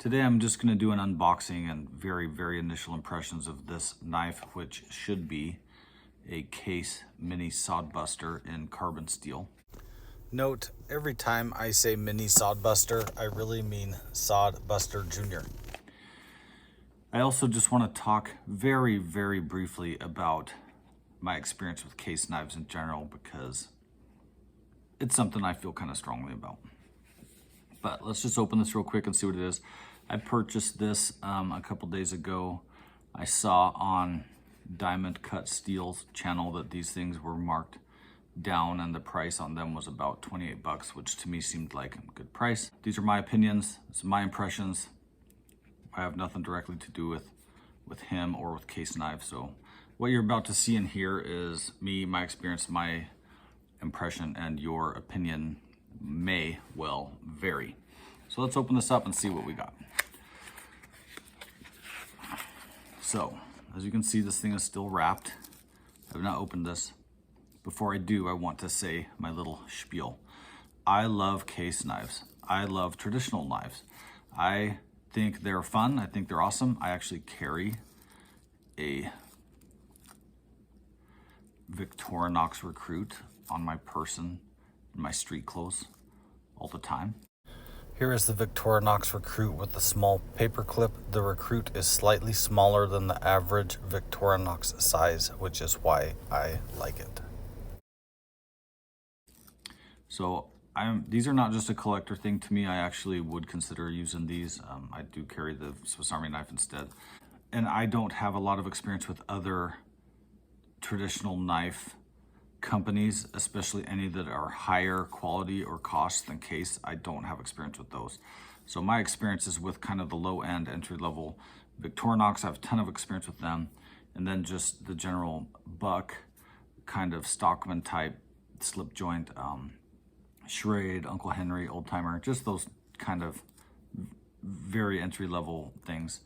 Today I'm just going to do an unboxing and very initial impressions of this knife, which should be a Case Mini Sodbuster in carbon steel. Note, every time I say Mini Sodbuster, I really mean Sodbuster Jr. I also just want to talk very briefly about my experience with Case knives in general, because it's something I feel kind of strongly about. But let's just open this real quick and see what it is. I purchased this a couple days ago. I saw on Diamond Cut Steel's channel that these things were marked down and the price on them was about 28 bucks, which to me seemed like a good price. These are my opinions, it's my impressions. I have nothing directly to do with him or with Case knives. So what you're about to see in here is me, my experience, my impression, and your opinion may well vary. So let's open this up and see what we got. So, as you can see, this thing is still wrapped. I have not opened this. Before I do, I want to say my little spiel. I love Case knives. I love traditional knives. I think they're fun. I think they're awesome. I actually carry a Victorinox Recruit on my person in my street clothes all the time. Here is the Victorinox Recruit with the small paper clip. The Recruit is slightly smaller than the average Victorinox size, which is why I like it. So these are not just a collector thing to me. I actually would consider using these. I do carry the Swiss Army knife instead. And I don't have a lot of experience with other traditional knife companies, especially any that are higher quality or cost than Case. I don't have experience with those. So my experience is with kind of the low end entry level Victorinox. I have a ton of experience with them. And then just the general buck kind of Stockman type slip joint, Schrade, Uncle Henry, Old Timer, just those kind of very entry level things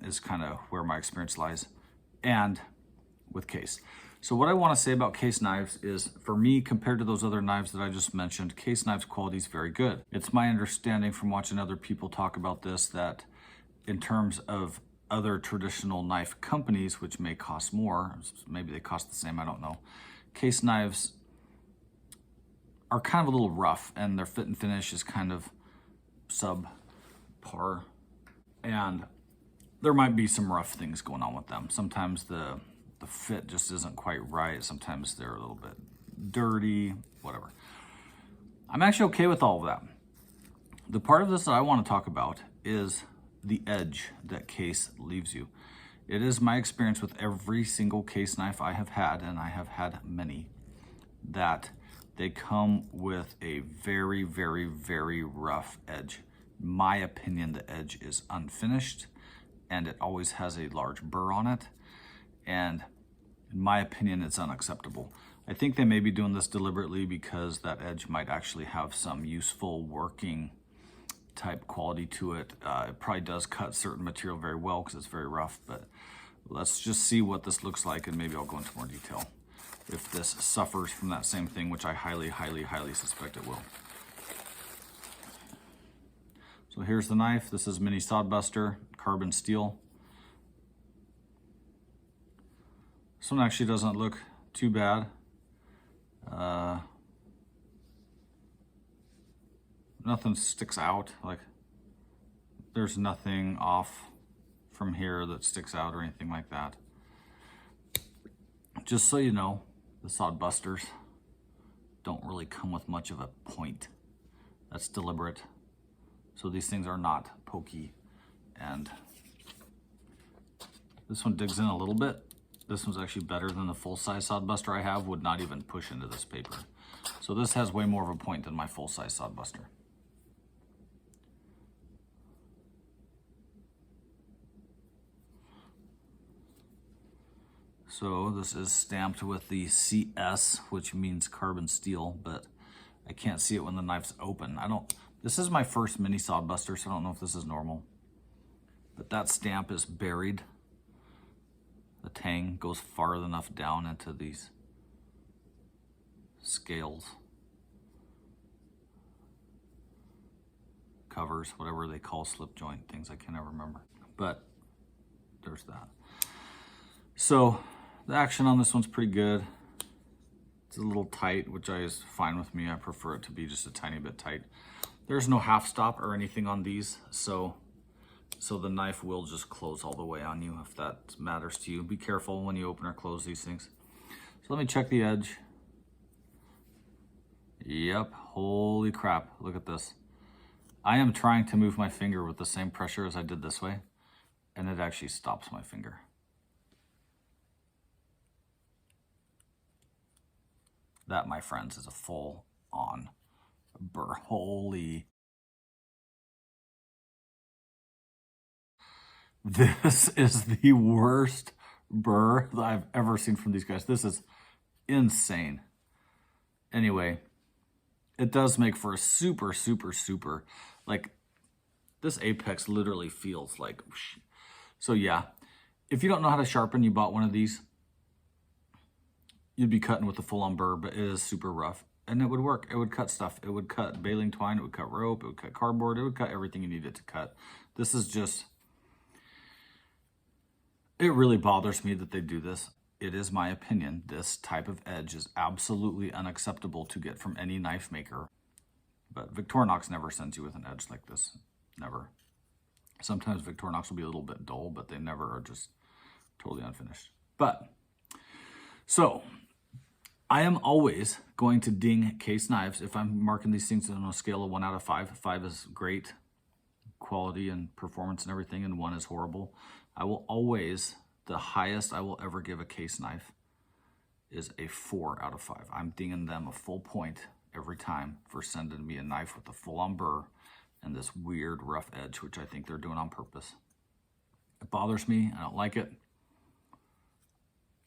is kind of where my experience lies, and with Case. So what I want to say about Case knives is, for me, compared to those other knives that I just mentioned, Case knives quality is very good. It's my understanding from watching other people talk about this that in terms of other traditional knife companies, which may cost more, maybe they cost the same, I don't know, Case knives are kind of a little rough and their fit and finish is kind of subpar. And there might be some rough things going on with them. Sometimes the fit just isn't quite right. Sometimes they're a little bit dirty, whatever. I'm actually okay with all of that. The part of this that I want to talk about is the edge that Case leaves you. It is my experience with every single Case knife I have had, and I have had many, that they come with a very rough edge. In my opinion, the edge is unfinished and it always has a large burr on it. And in my opinion, it's unacceptable. I think they may be doing this deliberately because that edge might actually have some useful working type quality to it. It probably does cut certain material very well because it's very rough, but let's just see what this looks like and maybe I'll go into more detail if this suffers from that same thing, which I highly suspect it will. So here's the knife. This is Mini Sodbuster, carbon steel. This one actually doesn't look too bad. Nothing sticks out. Like, there's nothing off from here that sticks out or anything like that. Just so you know, the Sodbusters don't really come with much of a point. That's deliberate. So these things are not pokey. And this one digs in a little bit. This one's actually better than the full-size Sodbuster I have, would not even push into this paper. So this has way more of a point than my full-size Sodbuster. So this is stamped with the CS, which means carbon steel, but I can't see it when the knife's open. This is my first Mini Sodbuster, so I don't know if this is normal. But that stamp is buried. The tang goes far enough down into these scales. covers, whatever they call slip joint things. I can't ever remember, but there's that. So the action on this one's pretty good. It's a little tight, which is fine with me. I prefer it to be just a tiny bit tight. There's no half stop or anything on these, so the knife will just close all the way on you if that matters to you. Be careful when you open or close these things. So let me check the edge. Yep, holy crap, look at this. I am trying to move my finger with the same pressure as I did this way, and it actually stops my finger. That, my friends, is a full-on burr. Holy. This is the worst burr that I've ever seen from these guys. This is insane. Anyway, it does make for a super, super, super, like, this apex literally feels like, whoosh. So yeah, if you don't know how to sharpen, you bought one of these, you'd be cutting with a full-on burr, but it is super rough. And it would work. It would cut stuff. It would cut baling twine. It would cut rope. It would cut cardboard. It would cut everything you needed to cut. This is just... It really bothers me that they do this. It is my opinion. This type of edge is absolutely unacceptable to get from any knife maker. But Victorinox never sends you with an edge like this. Never. Sometimes Victorinox will be a little bit dull, but they never are just totally unfinished. But, so... I am always going to ding Case knives if I'm marking these things on a scale of 1 out of 5. 5 is great quality and performance and everything, and 1 is horrible. I will always, the highest I will ever give a Case knife is a 4 out of 5. I'm dinging them a full point every time for sending me a knife with a full-on burr and this weird rough edge, which I think they're doing on purpose. It bothers me. I don't like it.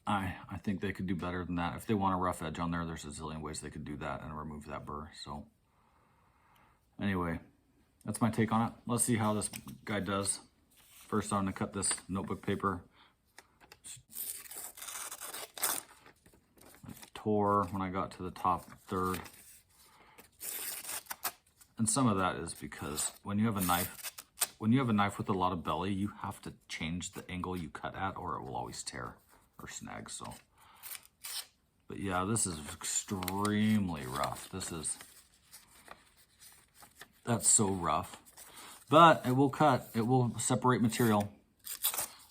I think they could do better than that. If they want a rough edge on there, there's a zillion ways they could do that and remove that burr. So anyway, that's my take on it. Let's see how this guy does. First, I'm going to cut this notebook paper. I tore when I got to the top third. And some of that is because when you have a knife with a lot of belly, you have to change the angle you cut at or it will always tear or snag. So, but yeah, this is extremely rough. That's so rough, but it will cut. It will separate material.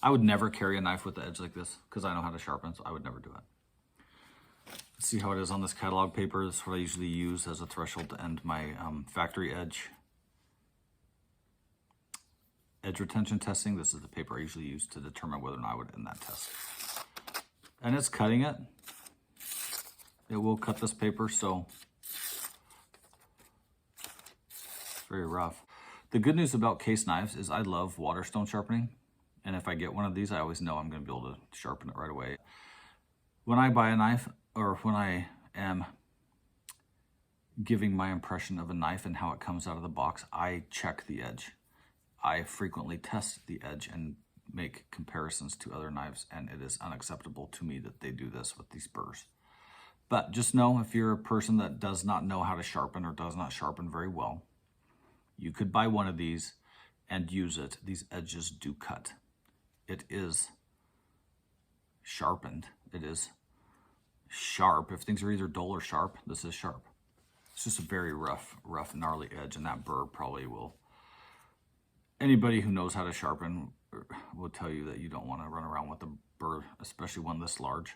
I would never carry a knife with the edge like this because I know how to sharpen, so I would never do it. Let's see how it is on this catalog paper. This is what I usually use as a threshold to end my factory edge retention testing. This is the paper I usually use to determine whether or not I would end that test. And it's cutting it. It will cut this paper, so it's very rough. The good news about Case knives is I love waterstone sharpening. And if I get one of these, I always know I'm going to be able to sharpen it right away. When I buy a knife, or when I am giving my impression of a knife and how it comes out of the box, I check the edge. I frequently test the edge and make comparisons to other knives, and it is unacceptable to me that they do this with these burrs. But just know, if you're a person that does not know how to sharpen or does not sharpen very well, you could buy one of these and use it. These edges do cut. It is sharpened. It is sharp. If things are either dull or sharp, this is sharp. It's just a very rough, gnarly edge, and that burr probably will... Anybody who knows how to sharpen will tell you that you don't want to run around with a burr, especially one this large.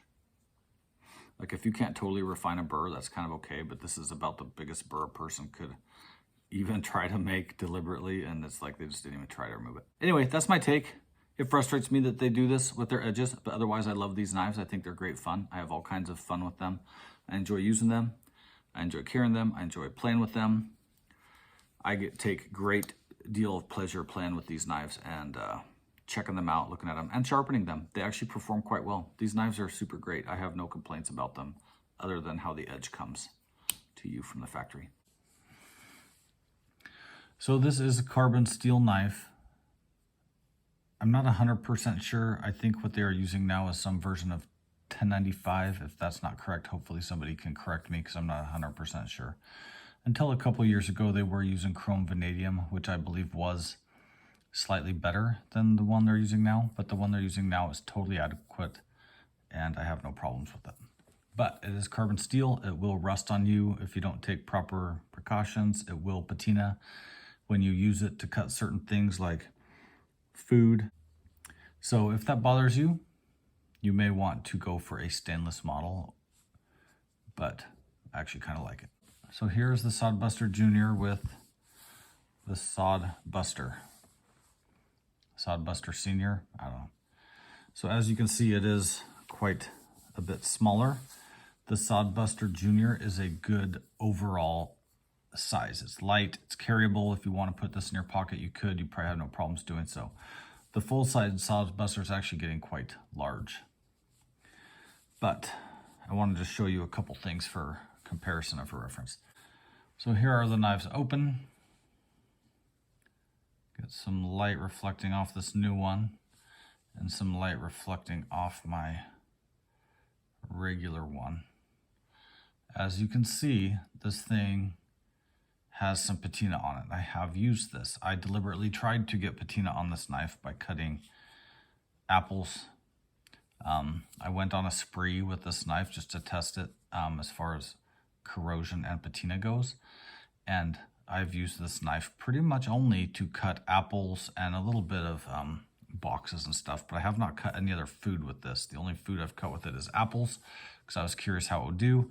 Like, if you can't totally refine a burr, that's kind of okay, but this is about the biggest burr a person could even try to make deliberately, and it's like they just didn't even try to remove it. Anyway, that's my take. It frustrates me that they do this with their edges, but otherwise I love these knives. I think they're great fun. I have all kinds of fun with them. I enjoy using them. I enjoy carrying them. I enjoy playing with them. I take great deal of pleasure playing with these knives and checking them out, looking at them, and sharpening them. They actually perform quite well. These knives are super great. I have no complaints about them other than how the edge comes to you from the factory. So this is a carbon steel knife. I'm not 100% sure. I think what they are using now is some version of 1095. If that's not correct, hopefully somebody can correct me because I'm not 100% sure. Until a couple years ago, they were using chrome vanadium, which I believe was slightly better than the one they're using now, but the one they're using now is totally adequate and I have no problems with it. But it is carbon steel. It will rust on you if you don't take proper precautions. It will patina when you use it to cut certain things like food. So if that bothers you, you may want to go for a stainless model, but I actually kind of like it. So here's the Sodbuster Jr. with the Sodbuster. Sodbuster Sr., I don't know. So as you can see, it is quite a bit smaller. The Sodbuster Jr. is a good overall size. It's light, it's carryable. If you want to put this in your pocket, you could. You probably have no problems doing so. The full-size Sodbuster is actually getting quite large. But I wanted to show you a couple things for comparison and for reference. So here are the knives open. Get some light reflecting off this new one and some light reflecting off my regular one. As you can see, this thing has some patina on it. I have used this. I deliberately tried to get patina on this knife by cutting apples. I went on a spree with this knife just to test it as far as corrosion and patina goes. And I've used this knife pretty much only to cut apples and a little bit of boxes and stuff, but I have not cut any other food with this. The only food I've cut with it is apples because I was curious how it would do.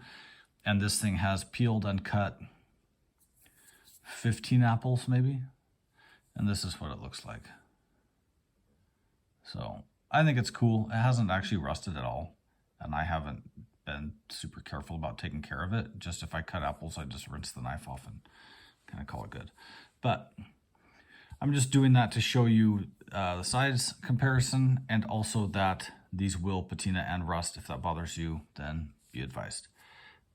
And this thing has peeled and cut 15 apples maybe. And this is what it looks like. So I think it's cool. It hasn't actually rusted at all. And I haven't been super careful about taking care of it. Just if I cut apples, I just rinse the knife off and kind of call it good. But I'm just doing that to show you the size comparison, and also that these will patina and rust. If that bothers you, then be advised.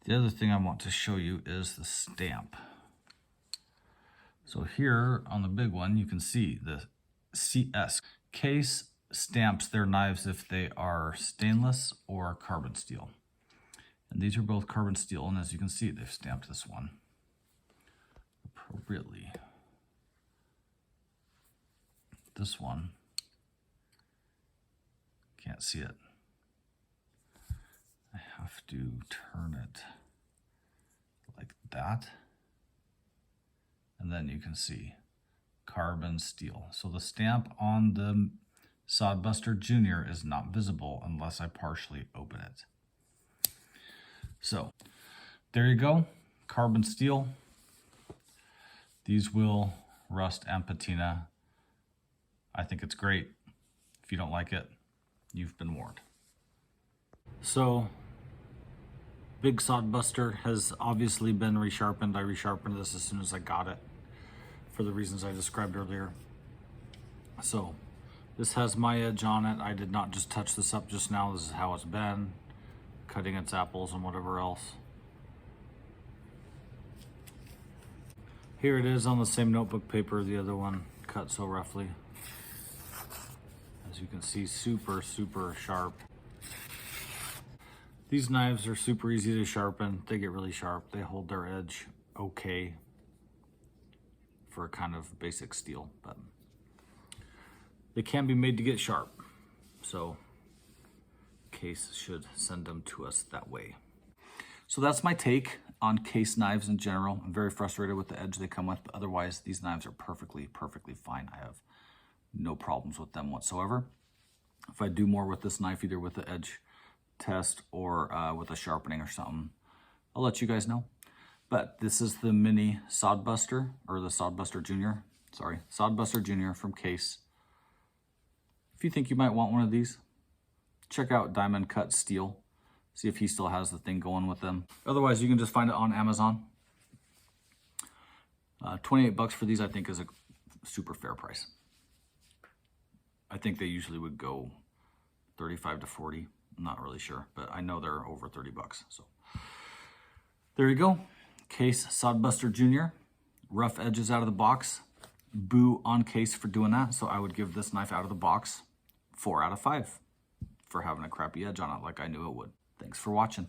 The other thing I want to show you is the stamp. So here on the big one, you can see the CS. Case stamps their knives if they are stainless or carbon steel. And these are both carbon steel, and as you can see, they've stamped this one appropriately. This one, can't see it. I have to turn it like that. And then you can see carbon steel. So the stamp on the Sodbuster Jr. is not visible unless I partially open it. So there you go, carbon steel. These will rust and patina. I think it's great. If you don't like it, you've been warned. So, Big Sodbuster has obviously been resharpened. I resharpened this as soon as I got it for the reasons I described earlier. So, this has my edge on it. I did not just touch this up just now. This is how it's been, cutting its apples and whatever else. Here it is on the same notebook paper the other one cut so roughly. As you can see, super, super sharp. These knives are super easy to sharpen. They get really sharp. They hold their edge okay for a kind of basic steel, but they can be made to get sharp. So Case should send them to us that way. So that's my take on Case knives in general. I'm very frustrated with the edge they come with, but otherwise these knives are perfectly fine. I have no problems with them whatsoever. If I do more with this knife, either with the edge test or with a sharpening or something, I'll let you guys know. But this is the mini Sodbuster, or the Sodbuster Jr. Sorry, Sodbuster Jr. from Case. If you think you might want one of these, check out Diamond Cut Steel. See if he still has the thing going with them. Otherwise, you can just find it on Amazon. 28 bucks for these, I think, is a super fair price. I think they usually would go 35 to 40. I'm not really sure, but I know they're over 30 bucks. So there you go. Case Sodbuster Jr. Rough edges out of the box. Boo on Case for doing that. So I would give this knife out of the box 4 out of 5 for having a crappy edge on it like I knew it would. Thanks for watching.